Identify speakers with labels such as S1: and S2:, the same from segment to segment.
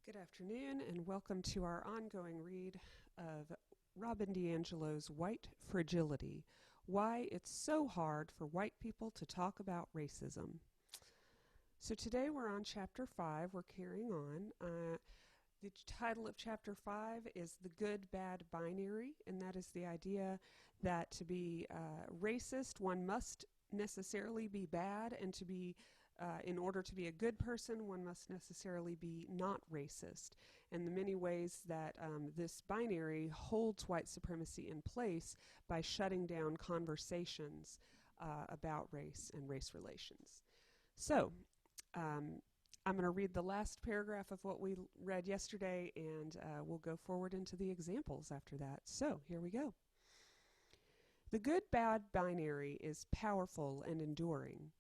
S1: Good afternoon, and welcome to our ongoing read of Robin DiAngelo's White Fragility, Why It's So Hard for White People to Talk About Racism. So today we're on Chapter 5. We're carrying on. The title of Chapter 5 is The Good-Bad Binary, and that is the idea that to be racist, one must necessarily be bad, and to be in order to be a good person, one must necessarily be not racist, and the many ways that this binary holds white supremacy in place by shutting down conversations about race and race relations. So, I'm going to read the last paragraph of what we read yesterday, and we'll go forward into the examples after that. So, here we go. The good-bad binary is powerful and enduring.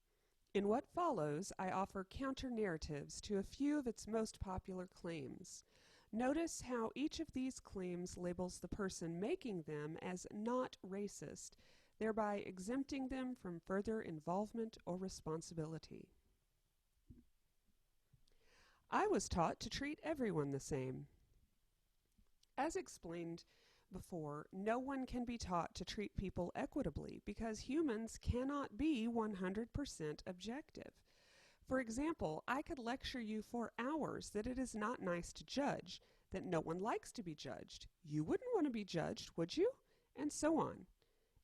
S1: In what follows, I offer counter-narratives to a few of its most popular claims. Notice how each of these claims labels the person making them as not racist, thereby exempting them from further involvement or responsibility. I was taught to treat everyone the same. As explained before, no one can be taught to treat people equitably because humans cannot be 100% objective. For example, I could lecture you for hours that it is not nice to judge, that no one likes to be judged. You wouldn't want to be judged, would you? And so on.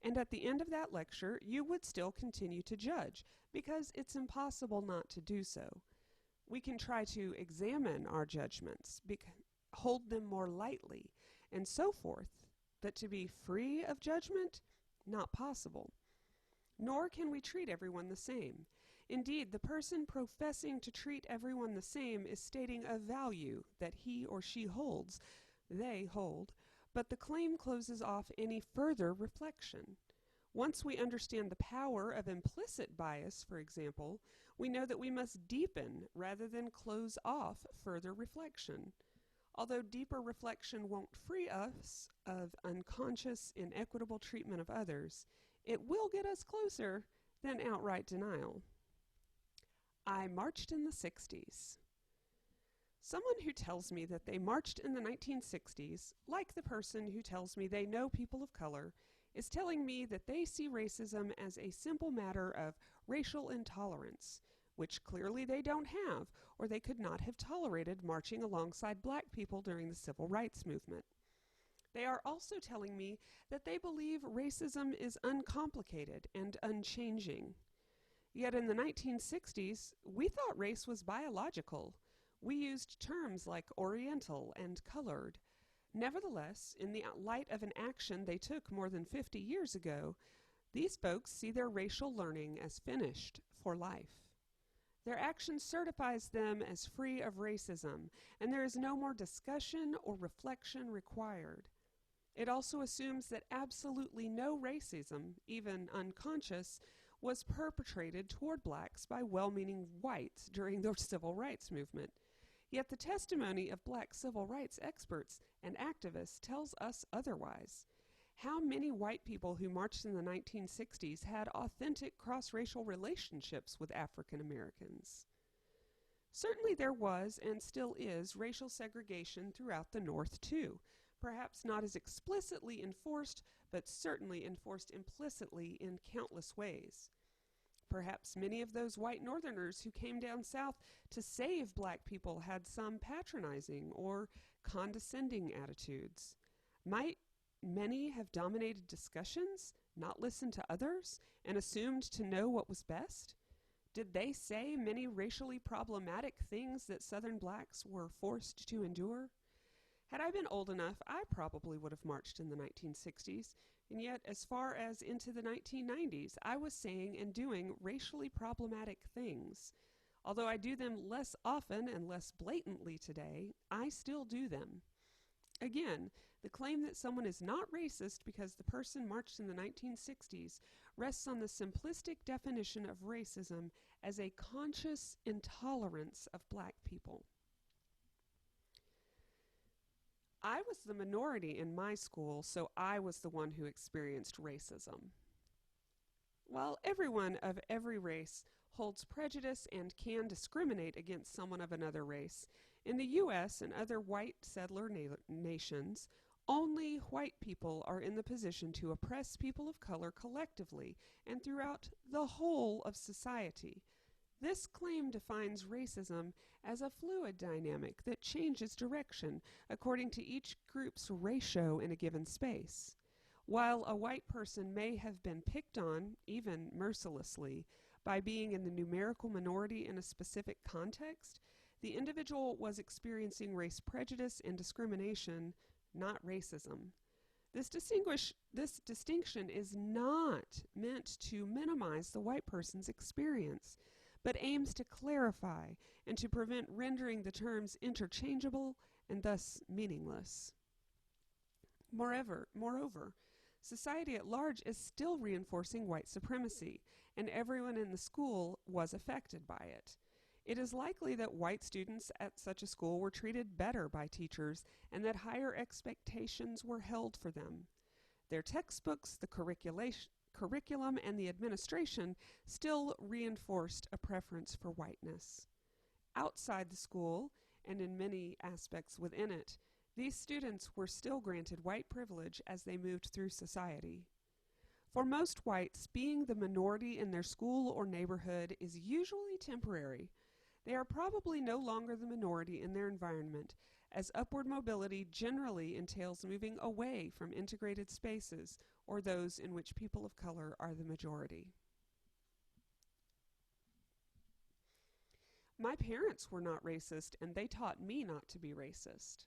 S1: And at the end of that lecture, you would still continue to judge because it's impossible not to do so. We can try to examine our judgments, hold them more lightly, and so forth, but to be free of judgment, not possible. Nor can we treat everyone the same. Indeed, the person professing to treat everyone the same is stating a value that he or she holds, they hold, but the claim closes off any further reflection. Once we understand the power of implicit bias, for example, we know that we must deepen rather than close off further reflection. Although deeper reflection won't free us of unconscious, inequitable treatment of others, it will get us closer than outright denial. I marched in the 60s. Someone who tells me that they marched in the 1960s, like the person who tells me they know people of color, is telling me that they see racism as a simple matter of racial intolerance, which clearly they don't have, or they could not have tolerated marching alongside black people during the civil rights movement. They are also telling me that they believe racism is uncomplicated and unchanging. Yet in the 1960s, we thought race was biological. We used terms like Oriental and colored. Nevertheless, in the light of an action they took more than 50 years ago, these folks see their racial learning as finished for life. Their action certifies them as free of racism, and there is no more discussion or reflection required. It also assumes that absolutely no racism, even unconscious, was perpetrated toward blacks by well-meaning whites during the civil rights movement. Yet the testimony of black civil rights experts and activists tells us otherwise. How many white people who marched in the 1960s had authentic cross-racial relationships with African Americans? Certainly there was and still is racial segregation throughout the North too, perhaps not as explicitly enforced, but certainly enforced implicitly in countless ways. Perhaps many of those white Northerners who came down south to save black people had some patronizing or condescending attitudes. Might many have dominated discussions, not listened to others, and assumed to know what was best? Did they say many racially problematic things that Southern blacks were forced to endure? Had I been old enough, I probably would have marched in the 1960s, and yet as far as into the 1990s, I was saying and doing racially problematic things. Although I do them less often and less blatantly today, I still do them. Again, the claim that someone is not racist because the person marched in the 1960s rests on the simplistic definition of racism as a conscious intolerance of black people. I was the minority in my school, so I was the one who experienced racism. While everyone of every race holds prejudice and can discriminate against someone of another race, In the U.S. and other white settler nations, only white people are in the position to oppress people of color collectively and throughout the whole of society. This claim defines racism as a fluid dynamic that changes direction according to each group's ratio in a given space. While a white person may have been picked on, even mercilessly, by being in the numerical minority in a specific context, the individual was experiencing race prejudice and discrimination, not racism. This distinction is not meant to minimize the white person's experience, but aims to clarify and to prevent rendering the terms interchangeable and thus meaningless. Moreover, society at large is still reinforcing white supremacy, and everyone in the school was affected by it. It is likely that white students at such a school were treated better by teachers and that higher expectations were held for them. Their textbooks, the curriculum, and the administration still reinforced a preference for whiteness. Outside the school, and in many aspects within it, these students were still granted white privilege as they moved through society. For most whites, being the minority in their school or neighborhood is usually temporary. They are probably no longer the minority in their environment, as upward mobility generally entails moving away from integrated spaces or those in which people of color are the majority. My parents were not racist, and they taught me not to be racist.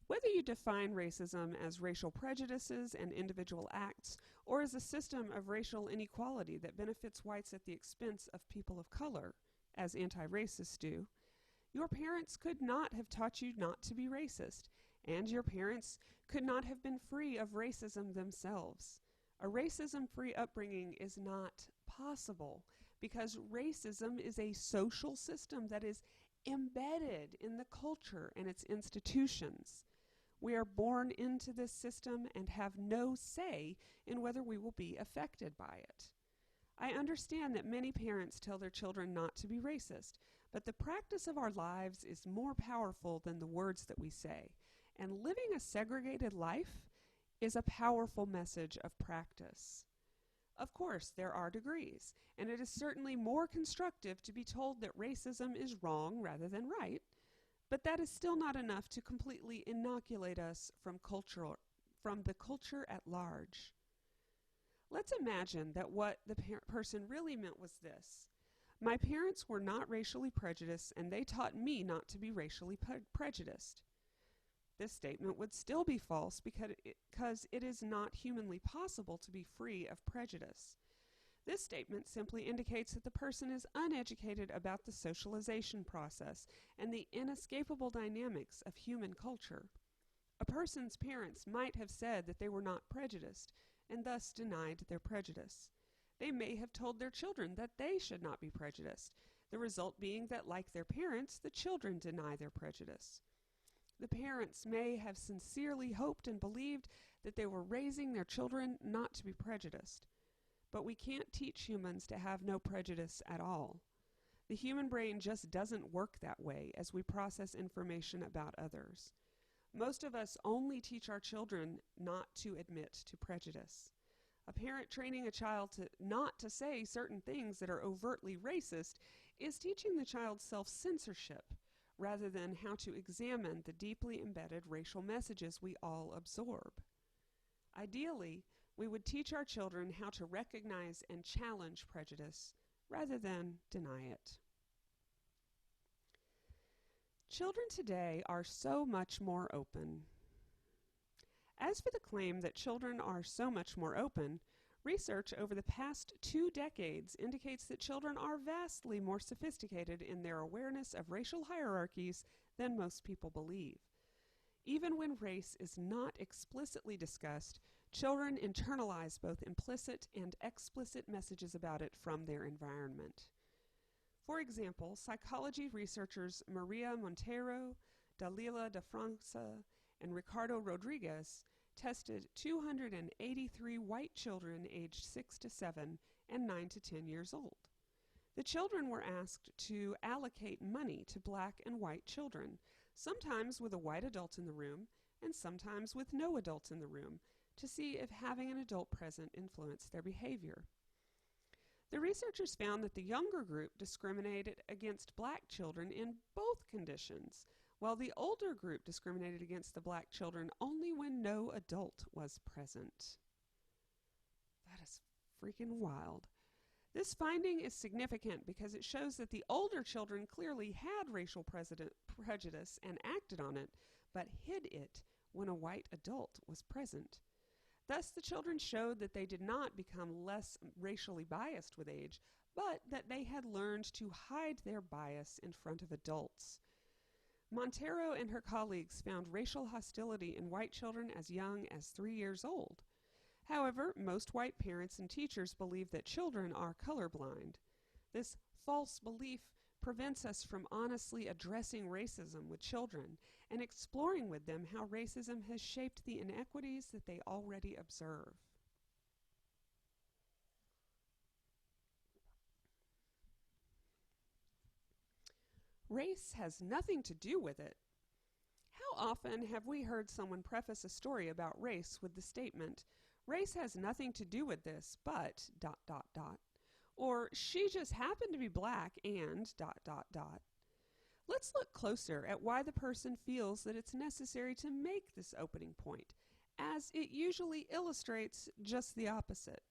S1: Whether you define racism as racial prejudices and individual acts, or as a system of racial inequality that benefits whites at the expense of people of color, as anti-racists do, your parents could not have taught you not to be racist, and your parents could not have been free of racism themselves. A racism-free upbringing is not possible because racism is a social system that is embedded in the culture and its institutions. We are born into this system and have no say in whether we will be affected by it. I understand that many parents tell their children not to be racist, but the practice of our lives is more powerful than the words that we say, and living a segregated life is a powerful message of practice. Of course, there are degrees, and it is certainly more constructive to be told that racism is wrong rather than right, but that is still not enough to completely inoculate us from the culture at large. Let's imagine that what the person really meant was this. My parents were not racially prejudiced, and they taught me not to be racially prejudiced. This statement would still be false because it is not humanly possible to be free of prejudice. This statement simply indicates that the person is uneducated about the socialization process and the inescapable dynamics of human culture. A person's parents might have said that they were not prejudiced, and thus denied their prejudice. They may have told their children that they should not be prejudiced, the result being that, like their parents, the children deny their prejudice. The parents may have sincerely hoped and believed that they were raising their children not to be prejudiced. But we can't teach humans to have no prejudice at all. The human brain just doesn't work that way as we process information about others. Most of us only teach our children not to admit to prejudice. A parent training a child not to say certain things that are overtly racist is teaching the child self-censorship rather than how to examine the deeply embedded racial messages we all absorb. Ideally, we would teach our children how to recognize and challenge prejudice rather than deny it. Children today are so much more open. As for the claim that children are so much more open, research over the past 2 decades indicates that children are vastly more sophisticated in their awareness of racial hierarchies than most people believe. Even when race is not explicitly discussed, children internalize both implicit and explicit messages about it from their environment. For example, psychology researchers Maria Montero, Dalila da França, and Ricardo Rodriguez tested 283 white children aged 6 to 7 and 9 to 10 years old. The children were asked to allocate money to black and white children, sometimes with a white adult in the room and sometimes with no adult in the room, to see if having an adult present influenced their behavior. The researchers found that the younger group discriminated against black children in both conditions, while the older group discriminated against the black children only when no adult was present. That is freaking wild. This finding is significant because it shows that the older children clearly had racial prejudice and acted on it, but hid it when a white adult was present. Thus, the children showed that they did not become less racially biased with age, but that they had learned to hide their bias in front of adults. Montero and her colleagues found racial hostility in white children as young as 3 years old. However, most white parents and teachers believe that children are colorblind. This false belief prevents us from honestly addressing racism with children and exploring with them how racism has shaped the inequities that they already observe. Race has nothing to do with it. How often have we heard someone preface a story about race with the statement, "Race has nothing to do with this, but ... or "she just happened to be black and ... Let's look closer at why the person feels that it's necessary to make this opening point, as it usually illustrates just the opposite.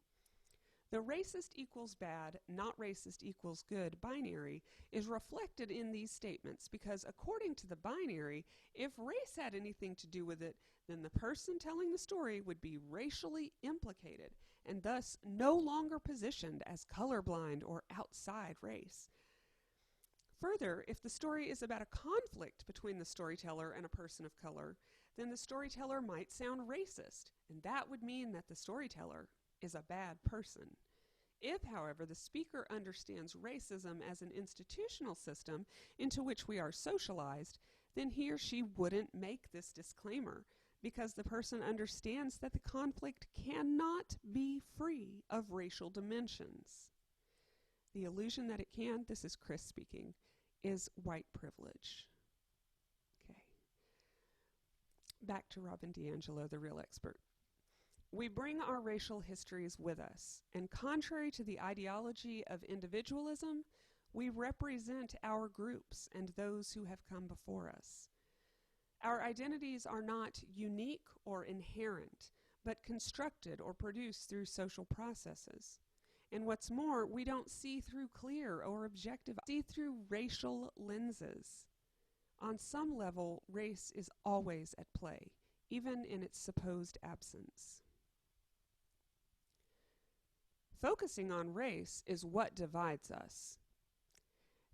S1: The racist equals bad, not racist equals good binary is reflected in these statements because according to the binary, if race had anything to do with it, then the person telling the story would be racially implicated and thus no longer positioned as colorblind or outside race. Further, if the story is about a conflict between the storyteller and a person of color, then the storyteller might sound racist, and that would mean that the storyteller is a bad person. If, however, the speaker understands racism as an institutional system into which we are socialized, then he or she wouldn't make this disclaimer because the person understands that the conflict cannot be free of racial dimensions. The illusion that it can, this is Chris speaking, is white privilege. Okay. Back to Robin DiAngelo, the real expert. We bring our racial histories with us, and contrary to the ideology of individualism, we represent our groups and those who have come before us. Our identities are not unique or inherent, but constructed or produced through social processes. And what's more, we don't see through clear or objective, see through racial lenses. On some level, race is always at play, even in its supposed absence. Focusing on race is what divides us.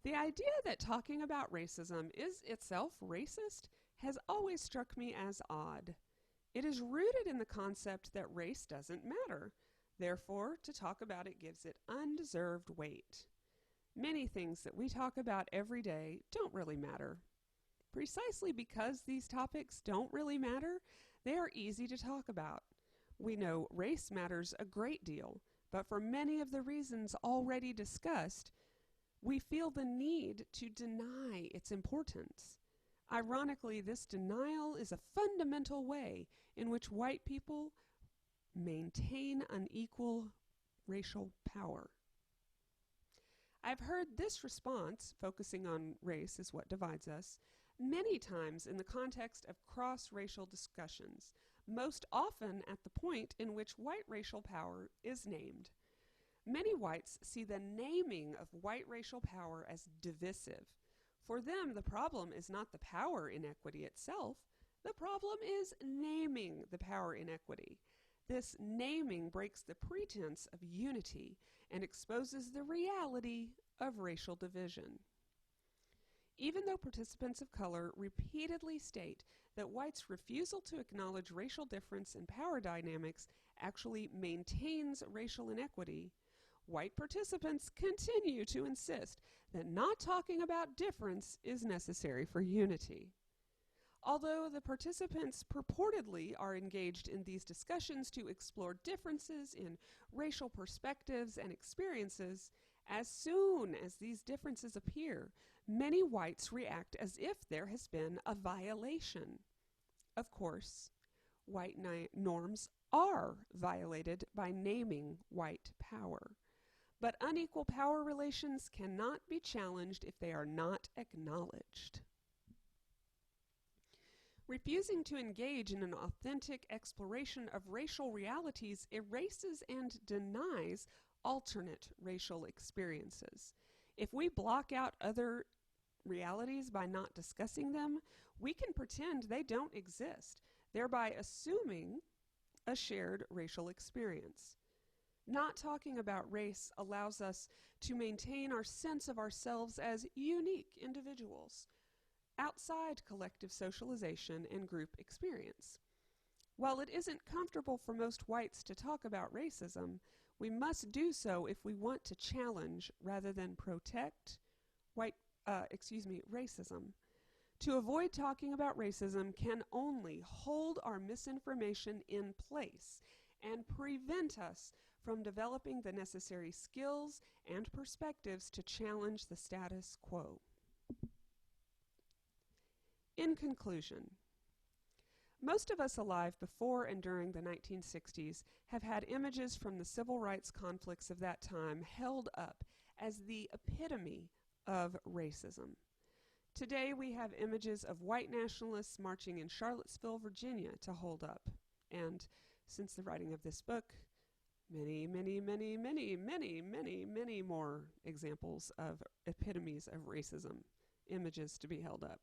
S1: The idea that talking about racism is itself racist has always struck me as odd. It is rooted in the concept that race doesn't matter. Therefore, to talk about it gives it undeserved weight. Many things that we talk about every day don't really matter. Precisely because these topics don't really matter, they are easy to talk about. We know race matters a great deal, but for many of the reasons already discussed, we feel the need to deny its importance. Ironically, this denial is a fundamental way in which white people maintain unequal racial power. I've heard this response, focusing on race is what divides us, many times in the context of cross-racial discussions, most often at the point in which white racial power is named. Many whites see the naming of white racial power as divisive. For them, the problem is not the power inequity itself. The problem is naming the power inequity. This naming breaks the pretense of unity and exposes the reality of racial division. Even though participants of color repeatedly state that whites' refusal to acknowledge racial difference in power dynamics actually maintains racial inequity, white participants continue to insist that not talking about difference is necessary for unity. Although the participants purportedly are engaged in these discussions to explore differences in racial perspectives and experiences, As soon as these differences appear, many whites react as if there has been a violation. Of course, white norms are violated by naming white power. But unequal power relations cannot be challenged if they are not acknowledged. Refusing to engage in an authentic exploration of racial realities erases and denies alternate racial experiences. If we block out other realities by not discussing them, we can pretend they don't exist, thereby assuming a shared racial experience. Not talking about race allows us to maintain our sense of ourselves as unique individuals outside collective socialization and group experience. While it isn't comfortable for most whites to talk about racism, we must do so if we want to challenge rather than protect racism. To avoid talking about racism can only hold our misinformation in place and prevent us from developing the necessary skills and perspectives to challenge the status quo. In conclusion, most of us alive before and during the 1960s have had images from the civil rights conflicts of that time held up as the epitome of racism. Today we have images of white nationalists marching in Charlottesville, Virginia to hold up. And since the writing of this book, many more examples of epitomes of racism, images to be held up.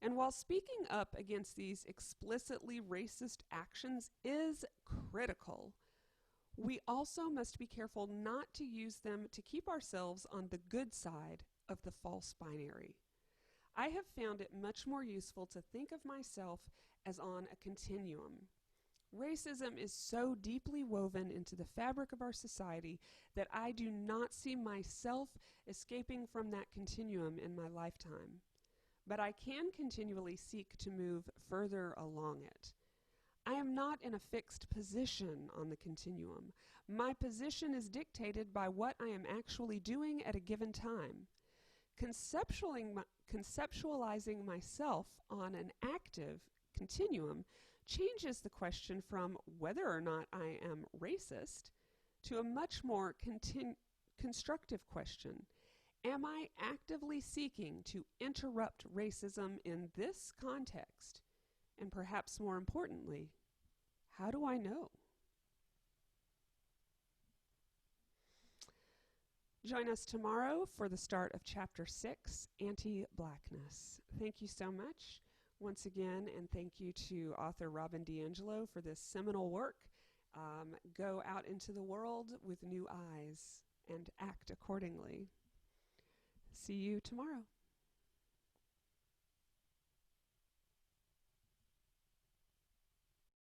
S1: And while speaking up against these explicitly racist actions is critical, we also must be careful not to use them to keep ourselves on the good side of the false binary. I have found it much more useful to think of myself as on a continuum. Racism is so deeply woven into the fabric of our society that I do not see myself escaping from that continuum in my lifetime. But I can continually seek to move further along it. I am not in a fixed position on the continuum. My position is dictated by what I am actually doing at a given time. Conceptualizing myself on an active continuum changes the question from whether or not I am racist to a much more constructive question. Am I actively seeking to interrupt racism in this context? And perhaps more importantly, how do I know? Join us tomorrow for the start of Chapter 6, Anti-Blackness. Thank you so much once again, and thank you to author Robin DiAngelo for this seminal work. Go out into the world with new eyes and act accordingly. See you tomorrow.